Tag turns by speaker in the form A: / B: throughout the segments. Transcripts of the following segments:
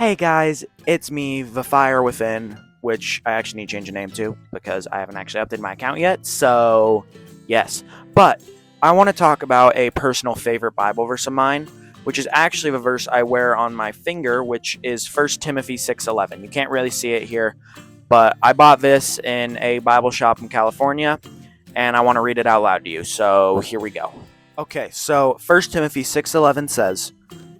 A: Hey guys, it's me, The Fire Within, which I actually need to change the name to because I haven't actually updated my account yet. So, yes. But I want to talk about a personal favorite Bible verse of mine, which is actually the verse I wear on my finger, which is 1 Timothy 6:11. You can't really see it here, but I bought this in a Bible shop in California, and I want to read it out loud to you. So, here we go. Okay, so 1 Timothy 6:11 says,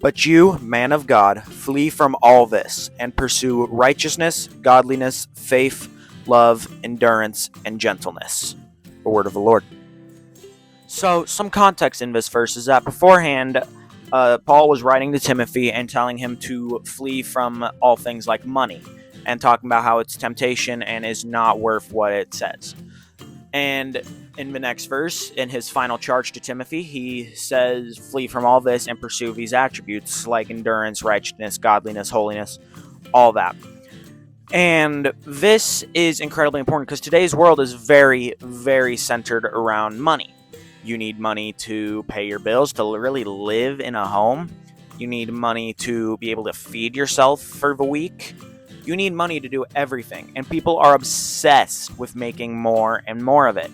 A: "But you, man of God, flee from all this and pursue righteousness, godliness, faith, love, endurance, and gentleness." The word of the Lord. So, some context in this verse is that beforehand, Paul was writing to Timothy and telling him to flee from all things like money and talking about how it's temptation and is not worth what it says. And in the next verse, in his final charge to Timothy, he says, flee from all this and pursue these attributes like endurance, righteousness, godliness, holiness, all that. And this is incredibly important because today's world is very, very centered around money. You need money to pay your bills, to really live in a home. You need money to be able to feed yourself for the week. You need money to do everything, and people are obsessed with making more and more of it.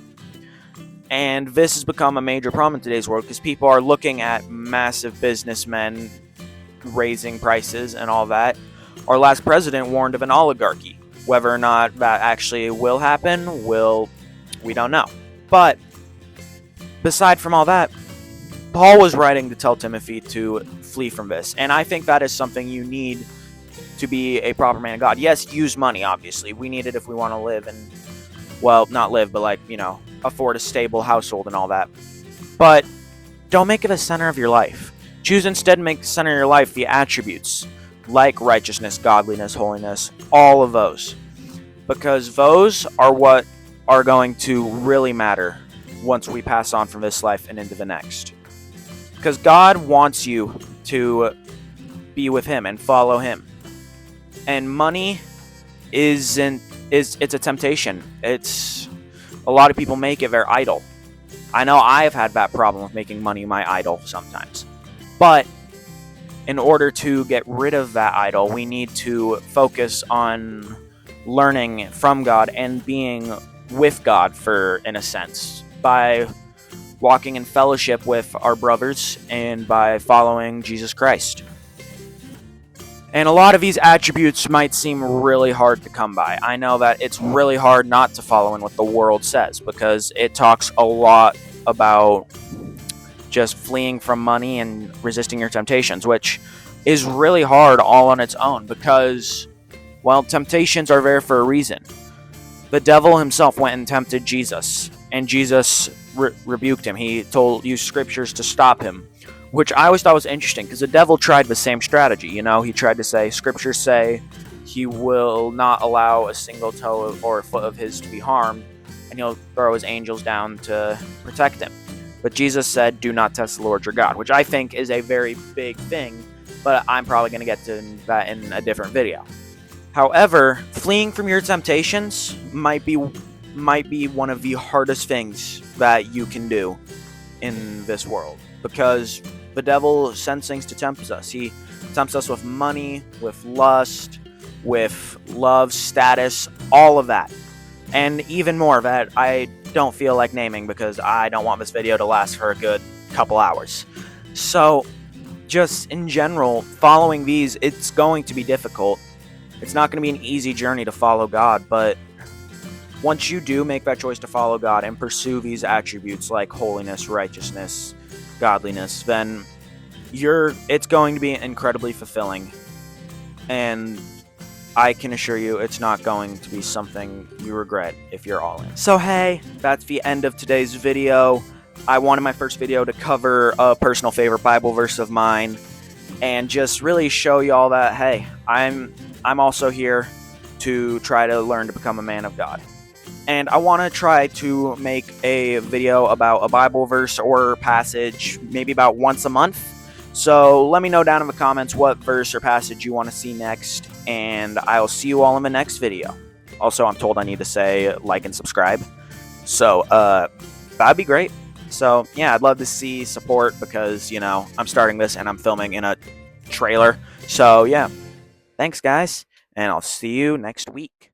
A: And this has become a major problem in today's world because people are looking at massive businessmen raising prices and all that. Our last president warned of an oligarchy. Whether or not that actually will happen, we don't know. But beside from all that, Paul was writing to tell Timothy to flee from this, and I think that is something you need to be a proper man of God. Yes, use money, obviously. We need it if we want to live and, well, not live, but afford a stable household and all that. But don't make it the center of your life. Choose instead to make the center of your life the attributes like righteousness, godliness, holiness, all of those. Because those are what are going to really matter once we pass on from this life and into the next. Because God wants you to be with Him and follow Him. And money it's a temptation. It's a lot of people make it their idol. I know I have had that problem with making money my idol sometimes. But in order to get rid of that idol, we need to focus on learning from God and being with God in a sense, by walking in fellowship with our brothers and by following Jesus Christ. And a lot of these attributes might seem really hard to come by. I know that it's really hard not to follow in what the world says because it talks a lot about just fleeing from money and resisting your temptations, which is really hard all on its own because, well, temptations are there for a reason. The devil himself went and tempted Jesus, and Jesus rebuked him. He used scriptures to stop him, which I always thought was interesting because the devil tried the same strategy. He tried to say, scriptures say he will not allow a single toe or a foot of his to be harmed, and he'll throw his angels down to protect him. But Jesus said, do not test the Lord your God, which I think is a very big thing, but I'm probably going to get to that in a different video. However, fleeing from your temptations might be one of the hardest things that you can do in this world, because the devil sends things to tempt us. He tempts us with money, with lust, with love, status, all of that. And even more that I don't feel like naming because I don't want this video to last for a good couple hours. So, just in general, following these, it's going to be difficult. It's not going to be an easy journey to follow God, but once you do make that choice to follow God and pursue these attributes like holiness, righteousness, godliness, then it's going to be incredibly fulfilling, and I can assure you it's not going to be something you regret if you're all in. So hey, that's the end of today's video. I wanted my first video to cover a personal favorite Bible verse of mine and just really show y'all that, hey, I'm also here to try to learn to become a man of God. And I want to try to make a video about a Bible verse or passage maybe about once a month. So let me know down in the comments what verse or passage you want to see next, and I'll see you all in the next video. Also, I'm told I need to say like and subscribe. So that'd be great. So yeah, I'd love to see support because, I'm starting this and I'm filming in a trailer. So yeah. Thanks, guys, and I'll see you next week.